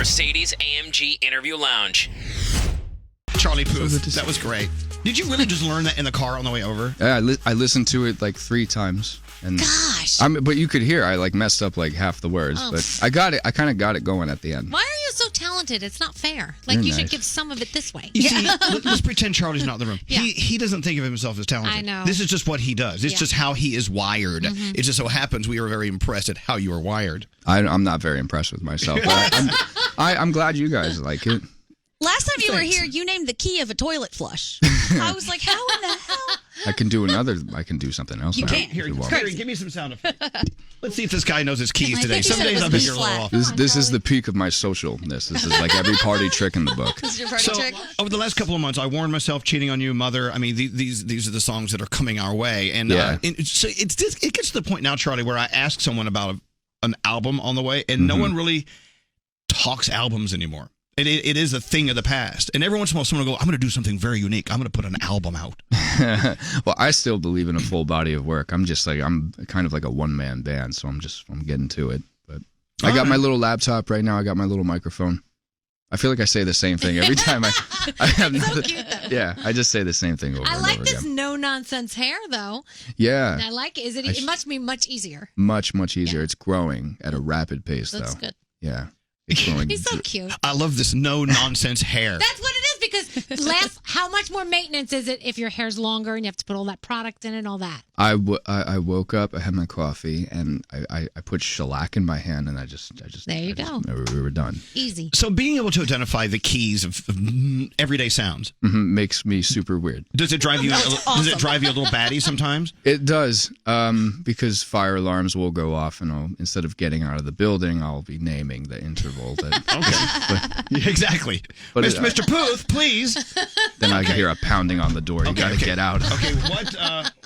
Mercedes-AMG Interview Lounge. Charlie Puth. That was great. Did you really just learn that in the car on the way over? Yeah, I listened to it like 3 times. And Gosh. But you could hear I like messed up like half the words, but I got it. I kind of got it going at the end. Why are you so talented? It's not fair. Like, You're you should nice. give some of it this way. You see, let's pretend Charlie's not in the room. Yeah. He doesn't think of himself as talented. I know. This is just what he does. It's just how he is wired. Mm-hmm. It just so happens we are very impressed at how you are wired. I'm not very impressed with myself. But I'm glad you guys like it. Last time you were here, you named the key of a toilet flush. I was like, how in the hell? I can do something else. You now, can't. if Here, you want. Gary, give me some sound effects. Let's see if this guy knows his keys I today. think you Some said it days was I'll be B a little flat. off. This is the peak of my socialness. This is like every party trick in the book. This is your party So trick? over the last couple of months, I warned myself, "Cheating on You, Mother." I mean, these are the songs that are coming our way, and Yeah. so it gets to the point now, Charlie, where I ask someone about an album on the way, and no one really talks albums anymore. It is a thing of the past, and every once in a while, someone will go, "I'm going to do something very unique. I'm going to put an album out." Well, I still believe in a full body of work. I'm kind of like a one-man band, so I'm getting to it. But I got my little laptop right now. I got my little microphone. I feel like I say the same thing every time I have nothing. Cute, though. Yeah, I just say the same thing over I and like over this again. no-nonsense hair, though. Yeah, I like it. It must be much easier. much easier. It's growing at a rapid pace, That's though. good. Yeah, it's growing. He's so cute. I love this no-nonsense hair. That's what it is, because how much more maintenance is it if your hair's longer and you have to put all that product in it and all that? I woke up, I had my coffee, and I put shellac in my hand, and I just There you go. We were done. Easy. So being able to identify the keys of everyday sounds, Makes me super weird. does it drive you? Does it drive you a little batty sometimes? It does, because fire alarms will go off, and instead of getting out of the building, I'll be naming the interval. Yeah, exactly. But Mr. Puth, please. Then I hear a pounding on the door. You gotta get out. Okay,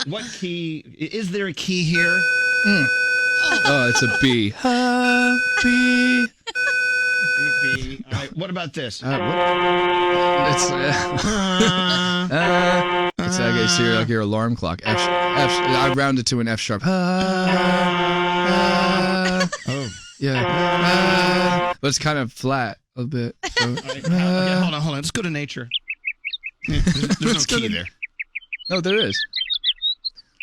what key? Is there a key here? Oh, it's a B. B. B. All right. What about this? It's like your alarm clock. F. I round it to an F sharp. Oh. Yeah. But it's kind of flat a bit. So, Okay, hold on. Let's go to nature. Yeah, there's no key there. No, there is.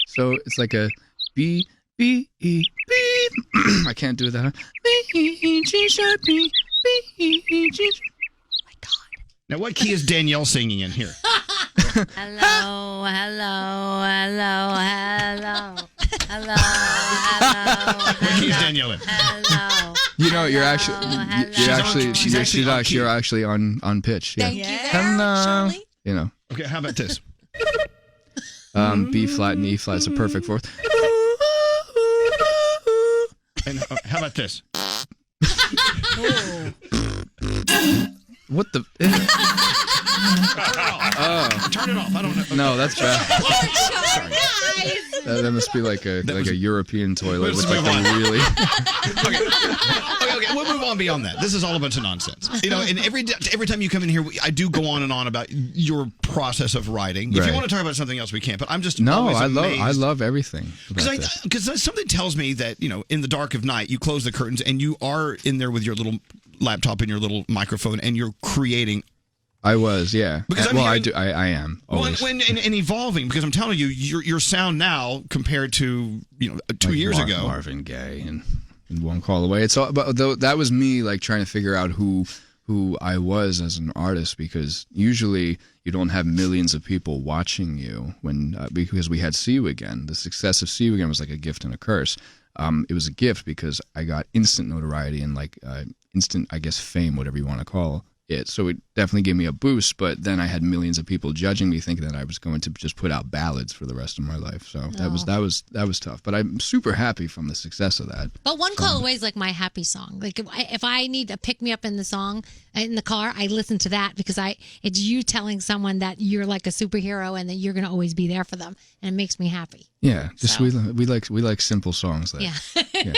So it's like a B, B, E, B. I can't do that. B, E, G, sharp, B, B, E, G. My God. Now, what key is Danielle singing in here? Hello, hello, hello, hello, hello, hello. What key is Danielle in? Hello. You know, you're actually She's actually on pitch. Yeah. Thank you there, Hello. Charlie. You know, Okay, how about this? B flat and E flat is a perfect fourth. And how about this? What the? Turn it off. I don't know. No, that's bad. Nice. That must be like a European toilet Let's with like move on. a really. Okay, we'll move on beyond that. This is all a bunch of nonsense. You know, and every time you come in here, I do go on and on about your process of writing. If you Right. want to talk about something else, we can. But I'm just No, always I amazed. love everything. about this. Because something tells me that, you know, in the dark of night, you close the curtains and you are in there with your little laptop and your little microphone and you're creating. I was, yeah. Because I'm well, hearing- I do. I am. Always. And evolving, because I'm telling you, your sound now compared to 2 years ago. Marvin Gaye and One Call Away. It's all, but that was me like trying to figure out who I was as an artist, because usually you don't have millions of people watching you because we had See You Again. The success of See You Again was like a gift and a curse. It was a gift because I got instant notoriety and like instant, I guess, fame, whatever you want to call it. So it definitely gave me a boost, but then I had millions of people judging me, thinking that I was going to just put out ballads for the rest of my life. So that was tough. But I'm super happy from the success of that. But One Call Away is like my happy song. Like if I need to pick me up in the song in the car, I listen to that because it's you telling someone that you're like a superhero and that you're going to always be there for them, and it makes me happy. Yeah, just we like simple songs. That, Yeah. yeah.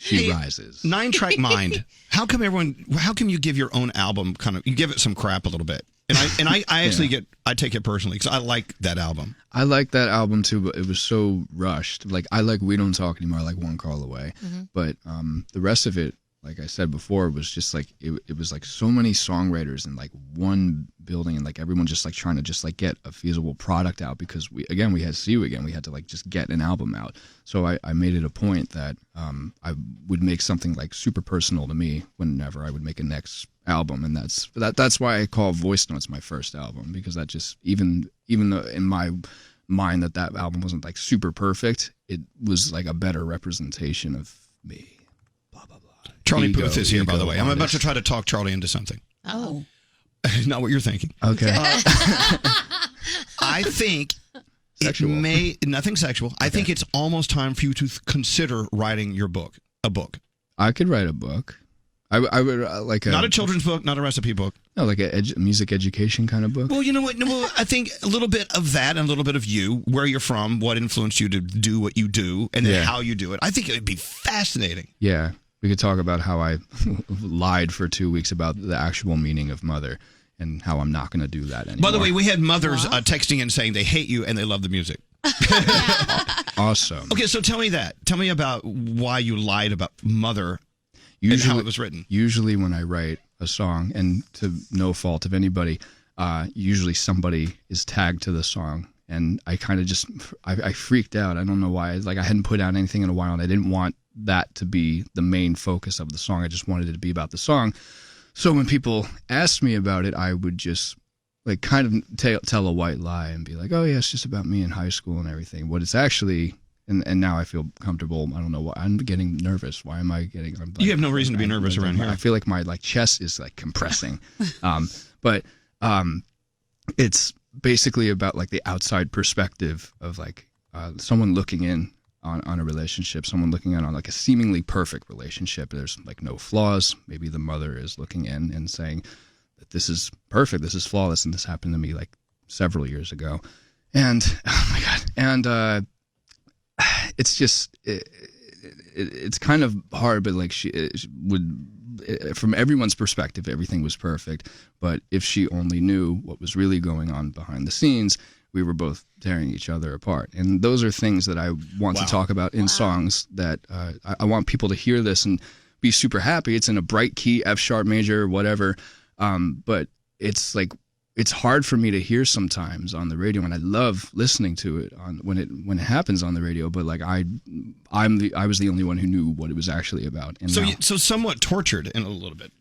She rises. 9-track mind. How come you give your own album you give it some crap a little bit? And I actually I take it personally because I like that album. I like that album too, but it was so rushed. Like I like We Don't Talk Anymore, I like One Call Away. Mm-hmm. But the rest of it like I said before, was just like it was like so many songwriters in like one building, and like everyone just like trying to just like get a feasible product out, because we had to see you again. We had to like just get an album out. So I made it a point that I would make something like super personal to me whenever I would make a next album, and that's why I call Voice Notes my first album, because that just even though in my mind that album wasn't like super perfect, it was like a better representation of me. Charlie Puth is here, by the way. I'm about to try to talk Charlie into something. Oh. Not what you're thinking. Okay. I think Sexual. nothing sexual. I think it's almost time for you to consider writing a book. I could write a book. I would like not a children's book, not a recipe book. No, like a music education kind of book. Well, you know what? No, I think a little bit of that and a little bit of you, where you're from, what influenced you to do what you do, and then how you do it. I think it would be fascinating. Yeah. We could talk about how I lied for 2 weeks about the actual meaning of mother, and how I'm not going to do that anymore. By the way, we had mothers texting in saying they hate you and they love the music. Awesome. Okay, so tell me that. Tell me about why you lied about mother and how it was written. Usually when I write a song, and to no fault of anybody, usually somebody is tagged to the song. And I kind of just, I freaked out. I don't know why. Like, I hadn't put out anything in a while, and I didn't want that to be the main focus of the song. I just wanted it to be about the song. So when people asked me about it, I would just like kind of tell a white lie and be like, oh yeah, it's just about me in high school and everything. What it's actually, and now I feel comfortable. I don't know why I'm getting nervous. Why am I getting? You have no reason to be nervous around here. I feel like my chest is like compressing. But it's basically about like the outside perspective of like someone looking in on a relationship, someone looking in on like a seemingly perfect relationship. There's like no flaws. Maybe the mother is looking in and saying that this is perfect, this is flawless, and this happened to me like several years ago. And oh my God. And it's just it's kind of hard, but like she would, from everyone's perspective, everything was perfect. But if she only knew what was really going on behind the scenes, we were both tearing each other apart. And those are things that I want to talk about in songs, that I want people to hear this and be super happy. It's in a bright key, F sharp major, whatever. But it's like, it's hard for me to hear sometimes on the radio, and I love listening to it when it happens on the radio. But like I was the only one who knew what it was actually about. And so somewhat tortured in a little bit.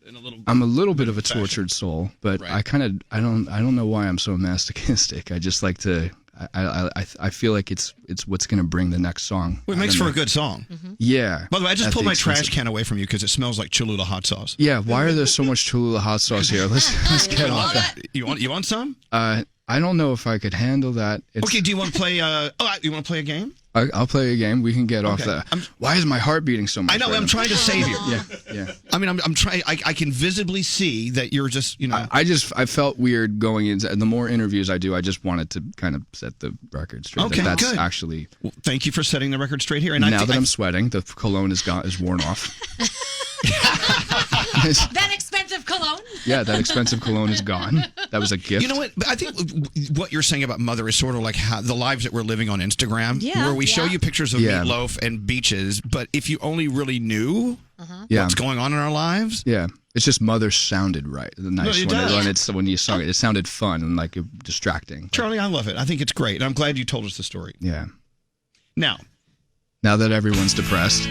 I'm a little bit of a tortured soul, but right. I don't know why I'm so masochistic. I just like to. I feel like it's what's going to bring the next song. Well, it makes for a good song. Mm-hmm. Yeah. By the way, I just pulled my trash can away from you because it smells like Cholula hot sauce. Yeah. Why are there so much Cholula hot sauce here? Let's get off that. You want some? I don't know if I could handle that. Okay. Do you want to play? You want to play a game? I'll play a game. We can get off that. Why is my heart beating so much? I know. I'm trying to save you. Yeah. I mean, I'm trying. I can visibly see that you're just, I felt weird going into the more interviews I do. I just wanted to kind of set the record straight. Okay, that's good. Actually. Well, thank you for setting the record straight here. And now that I'm sweating, the cologne is worn off. That expensive cologne? Yeah, that expensive cologne is gone. That was a gift. You know what? I think what you're saying about Mother is sort of like how the lives that we're living on Instagram, where we show you pictures of meatloaf and beaches, but if you only really knew what's going on in our lives. Yeah. It's just Mother sounded right. When you sung it sounded fun and like distracting. Charlie, I love it. I think it's great. And I'm glad you told us the story. Yeah. Now that everyone's depressed.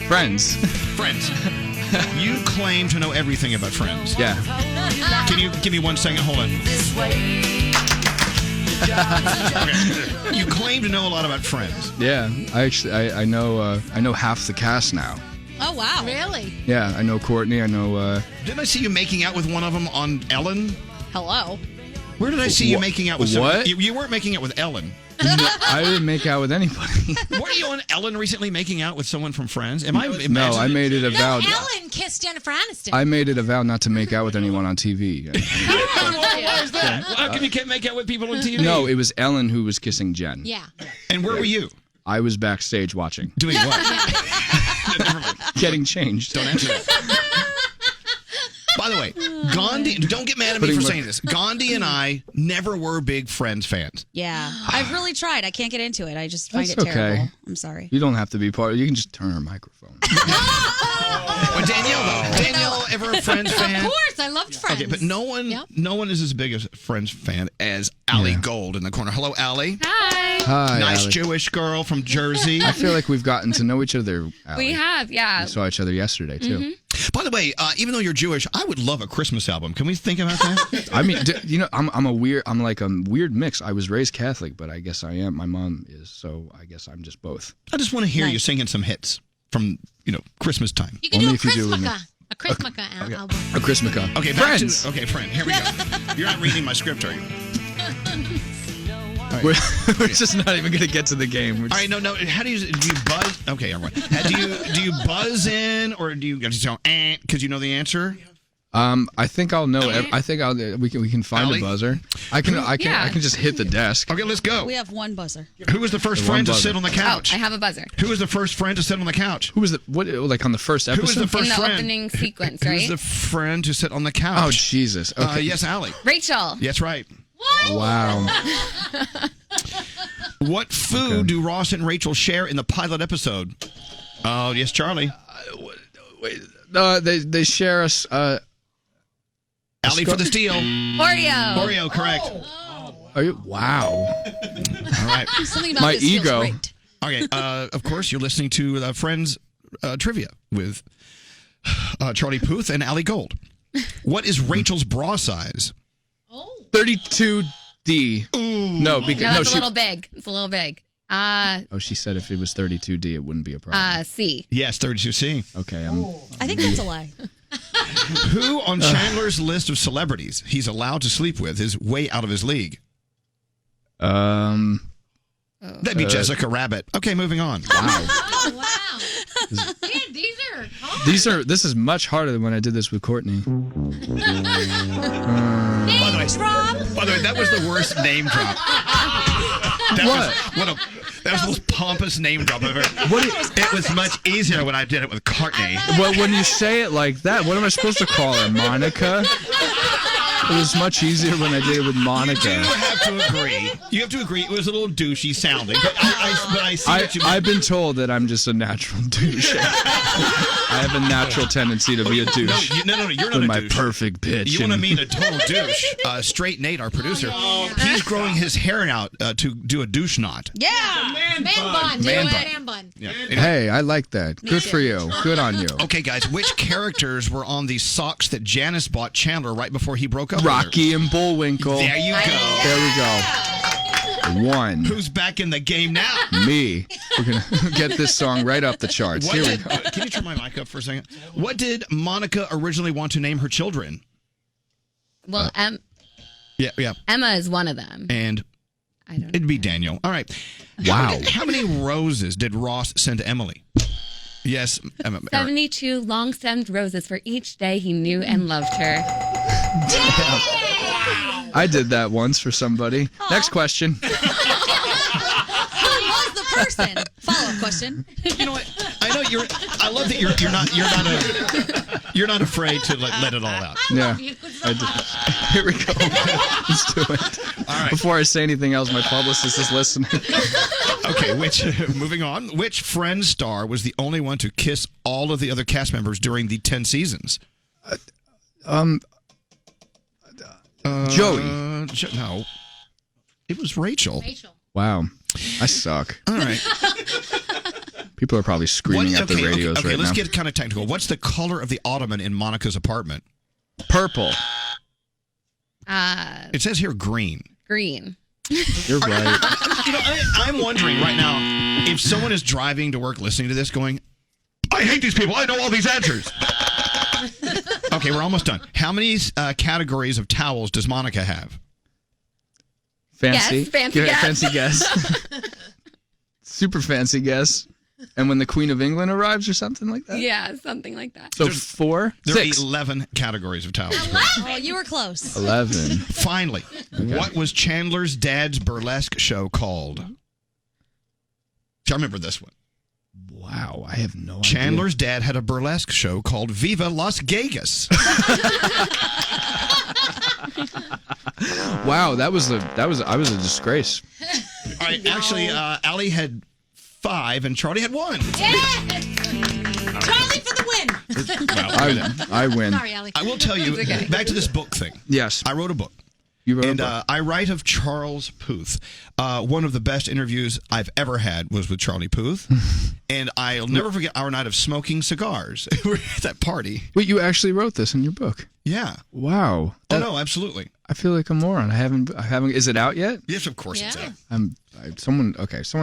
Friends. You claim to know everything about Friends. Yeah. Can you give me 1 second? Hold on. Okay. You claim to know a lot about Friends. Yeah. I know half the cast now. Oh, wow. Really? Yeah. I know Courtney. I know. Didn't I see you making out with one of them on Ellen? Hello. Where did I see you making out with someone? What? You weren't making out with Ellen. No, I didn't make out with anybody. Weren't you on Ellen recently making out with someone from Friends? Am I imagining? No, I made it a vow. Ellen kissed Jennifer Aniston. I made it a vow not to make out with anyone on TV. Why is that? How come you can't make out with people on TV? No, it was Ellen who was kissing Jen. Yeah. And where were you? I was backstage watching. Doing what? Getting changed. Don't answer that. By the way, Gandhi, don't get mad at me for saying this. Gandhi and I never were big Friends fans. Yeah, I've really tried. I can't get into it. I just find That's it terrible. okay. I'm sorry. You don't have to be part. You can just turn our microphone. Well, Danielle, ever a Friends fan? Of course, I loved Friends. Okay, but no one is as big a Friends fan as Allie Gold in the corner. Hello, Allie. Hi. Hi, Nice Allie. Jewish girl from Jersey. I feel like we've gotten to know each other, Allie. We have, yeah. We saw each other yesterday, too. By the way, even though you're Jewish, I would love a Christmas album. Can we think about that? I mean, I'm like a weird mix. I was raised Catholic, but I guess I am. My mom is, so I guess I'm just both. I just want to hear you singing some hits from, Christmas time. You can Only do if you do a Christmaka album. A Christmaka. Okay, Friends. Friend. Here we go. You're not reading my script, are you? Right. We're just not even going to get to the game. All right, no. How do you buzz? Okay, all right. Do you buzz in or do you just go because you know the answer? I think I'll know. We can find Allie? a buzzer. I can just hit the desk. Okay, let's go. We have one buzzer. Who was the first friend to sit on the couch? I have a buzzer. Who was the first friend to sit on the couch? Who was like on the first episode? Who was the first In the friend? opening sequence, right? Who's the friend to sit on the couch? Oh, Jesus. Okay. Yes, Allie. Rachel. That's right. Wow. What food do Ross and Rachel share in the pilot episode? Oh, yes, Charlie. Wait. They share us. Allie for the steal. Oreo. Correct. Are you? Wow. All right. Something about My this feels ego. great. Okay. Of course, you're listening to Friends Trivia with Charlie Puth and Allie Gold. What is Rachel's bra size? 32D. No, because No, it's a little big. It's a little big. she said if it was 32D, it wouldn't be a problem. C. Yes, 32C. Okay. I think that's a lie. Who on Chandler's list of celebrities he's allowed to sleep with is way out of his league? That'd be Jessica Rabbit. Okay, moving on. Wow. Oh, wow. Man, This is much harder than when I did this with Courtney. By the way, that was the worst name drop. That was the most pompous name drop I've ever. It was much easier when I did it with Courtney. Well, when you say it like that, what am I supposed to call her? Monica? It was much easier when I did it with Monica. You have to agree. You have to agree. It was a little douchey sounding, but I see what you mean. I've been told that I'm just a natural douche. I have a natural tendency to be a douche. No, you're not with a my douche. perfect pitch. You want to mean a total douche. Straight Nate, our producer, he's growing his hair out to do a douche knot. Yeah. Man bun. Man bun. Yeah. Hey, I like that. Good for you. Good on you. Okay, guys, which characters were on the socks that Janice bought Chandler right before he broke up with her? Rocky and Bullwinkle. There you go. There we go. One. Who's back in the game now? Me. We're going to get this song right up the charts. Here we go. Can you turn my mic up for a second? What did Monica originally want to name her children? Well, Yeah. Emma is one of them. And I don't know. it'd be Daniel. All right. Wow. How many roses did Ross send to Emily? Yes, Emma. 72 long-stemmed roses for each day he knew and loved her. I did that once for somebody. Next question. Who was the person? Follow-up question. You know what? I know you're. I love that you're not afraid to let it all out. Yeah. I did. Here we go. Let's do it. All right. Before I say anything else, my publicist is listening. Okay. Moving on. Which Friends star was the only one to kiss all of the other cast members during the 10 seasons? Joey. No. It was Rachel. Wow. I suck. All right. People are probably screaming at the radios okay, right let's now. get kind of technical. What's the color of the ottoman in Monica's apartment? Purple. It says here green. Green. You're right. I'm wondering right now if someone is driving to work listening to this going, I hate these people. I know all these answers. Okay, we're almost done. How many categories of towels does Monica have? Fancy. Yes, fancy guess. Fancy guess. Super fancy guess. And when the Queen of England arrives or something like that? Yeah, something like that. So 4? There 6. are 11 categories of towels. Oh, you were close. 11. Finally, what was Chandler's dad's burlesque show called? I remember this one. Wow, I have no idea. Chandler's dad had a burlesque show called Viva Las Vegas. Wow, I was a disgrace. All right, actually, Allie had 5 and Charlie had 1. Yes! Charlie for the win. I win. Sorry, Allie. I will tell you, okay. back to this book thing. Yes. I wrote a book. You wrote And a book. I write of Charles Puth. One of the best interviews I've ever had was with Charlie Puth. And I'll never forget our night of smoking cigars. We were at that party. Wait, you actually wrote this in your book? Yeah. Wow. Oh, no, absolutely. I feel like a moron. I haven't. Is it out yet? Yes, of course it's Yeah. out. Someone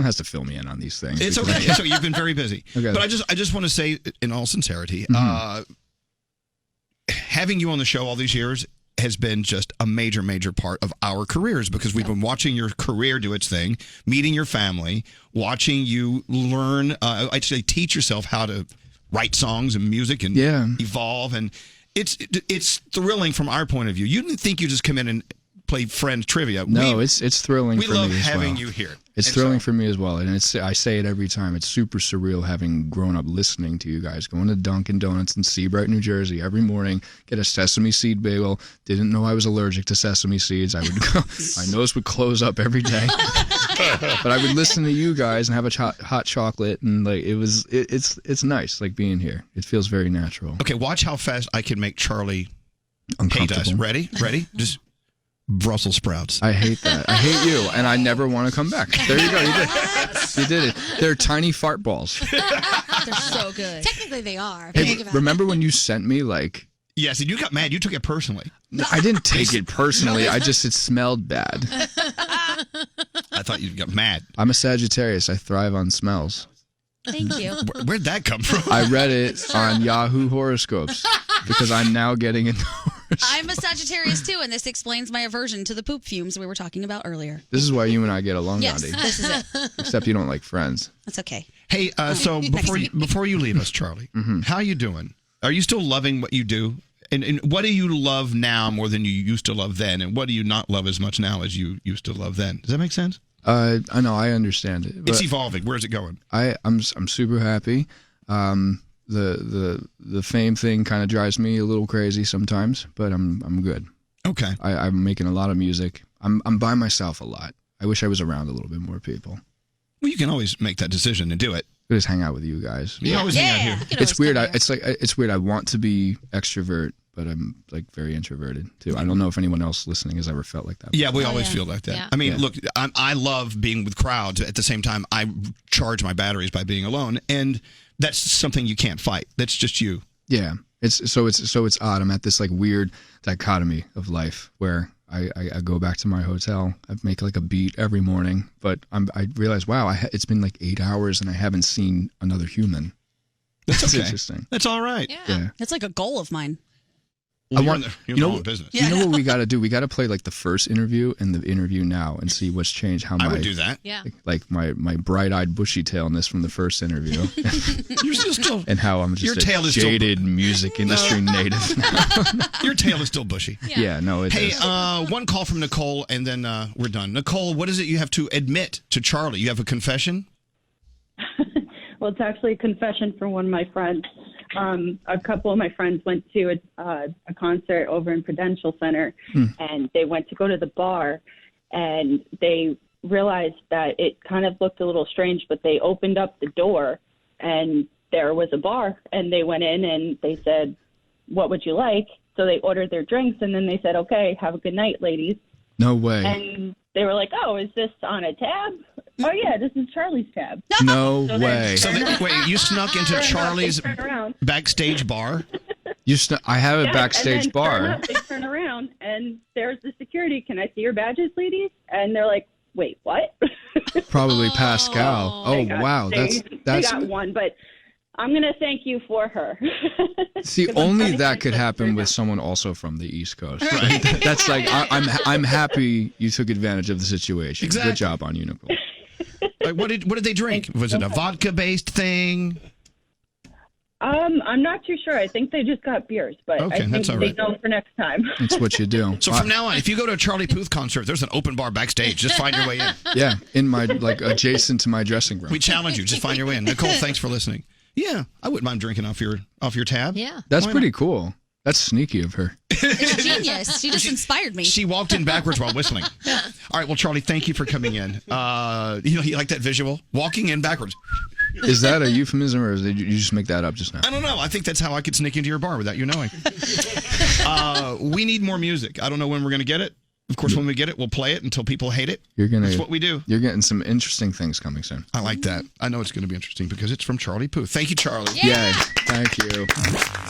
has to fill me in on these things. It's because- okay. So you've been very busy. Okay. But I just want to say, in all sincerity, having you on the show all these years has been just a major, major part of our careers because we've been watching your career do its thing, meeting your family, watching you learn, I'd say teach yourself how to write songs and music and evolve. And it's thrilling from our point of view. You didn't think you just come in and play friends trivia. No, it's thrilling for me as well. We love having you here. It's thrilling for me as well, and I say it every time. It's super surreal having grown up listening to you guys, going to Dunkin' Donuts in Seabright, New Jersey every morning, get a sesame seed bagel. Didn't know I was allergic to sesame seeds. I would go, my nose would close up every day, but I would listen to you guys and have a hot chocolate, and like it's nice, like being here. It feels very natural. Okay, watch how fast I can make Charlie hate Uncomfortable. us. Ready? Just Brussels sprouts. I hate that. I hate you, and I never want to come back. There you go. You did it. They're tiny fart balls. They're so good. Technically, they are. if you Hey, think about remember when you sent me like? Yes, and you got mad. You took it personally. I didn't take it personally. It smelled bad. I thought you got mad. I'm a Sagittarius. I thrive on smells. Thank you. Where'd that come from? I read it on Yahoo horoscopes because I'm now getting into I'm a Sagittarius too, and this explains my aversion to the poop fumes we were talking about earlier. This is why you and I get along, Yes, Gandhi. this is it. Except you don't like Friends. That's okay. Hey, so before you leave us, Charlie, how you doing? Are you still loving what you do? And what do you love now more than you used to love then? And what do you not love as much now as you used to love then? Does that make sense? I know, I understand it. But It's evolving. Where's it going? I'm super happy. The fame thing kind of drives me a little crazy sometimes, but I'm good. Okay. I'm making a lot of music. I'm by myself a lot. I wish I was around a little bit more people. Well, you can always make that decision and do it. I just hang out with you guys. You always hang out here. You can It's always weird. come here. It's weird. I want to be extrovert, but I'm like very introverted too. I don't know if anyone else listening has ever felt like that. Yeah, we Oh, always yeah. feel like that. Yeah. I mean, Yeah. look, I love being with crowds. At the same time, I charge my batteries by being alone, and that's something you can't fight. That's just you. Yeah. It's odd. I'm at this like weird dichotomy of life where I go back to my hotel. I make like a beat every morning, but I realize, wow, it's been like 8 hours and I haven't seen another human. That's okay. interesting. That's all right. Yeah. That's like a goal of mine. Well, I you're want- in you the know- wrong business. Yeah. You know what we got to do? We got to play like the first interview and the interview now and see what's changed. How I my would do that. Yeah. like my bright-eyed bushy-tailness from the first interview You're still and how I'm Your just tail a is still- jaded music industry native. your tail is still bushy. Yeah, no, it Hey, is. one call from Nicole, and then we're done. Nicole, what is it you have to admit to Charlie? You have a confession? Well, it's actually a confession from one of my friends. A couple of my friends went to a concert over in Prudential Center, and they went to go to the bar, and they realized that it kind of looked a little strange, but they opened up the door, and there was a bar, and they went in, and they said, "What would you like?" So they ordered their drinks, and then they said, "Okay, have a good night, ladies." No way. And they were like, "Oh, is this on a tab?" "Oh, yeah, this is Charlie's tab." No So way. So wait, you snuck into Charlie's They turn around. backstage bar? I have a Yeah, backstage and then bar. sure enough, they turn around, and there's the security. "Can I see your badges, ladies?" And they're like, "Wait, what?" Probably Pascal. Oh, They got- wow. they That's got one, but I'm gonna thank you for her. see, 'Cause I'm only trying to that think could of happen her with now. someone also from the East Coast. That's like I'm happy you took advantage of the situation. Exactly. Good job on you, Nicole. Like, what did they drink? Was it a vodka based thing? I'm not too sure. I think they just got beers, but Okay, I think that's all they right. know for next time. That's what you do. So from now on, if you go to a Charlie Puth concert, there's an open bar backstage. Just find your way in. Yeah, in my adjacent to my dressing room. We challenge you. Just find your way in. Nicole, thanks for listening. Yeah, I wouldn't mind drinking off your tab. Yeah. That's pretty cool. That's sneaky of her. It's genius. She just inspired me. She walked in backwards while whistling. All right, well, Charlie, thank you for coming in. You like that visual? Walking in backwards. Is that a euphemism, or did you just make that up just now? I don't know. I think that's how I could sneak into your bar without you knowing. We need more music. I don't know when we're going to get it. Of course, when we get it, we'll play it until people hate it. That's what we do. You're getting some interesting things coming soon. I like that. I know it's going to be interesting because it's from Charlie Puth. Thank you, Charlie. Yeah. Thank you.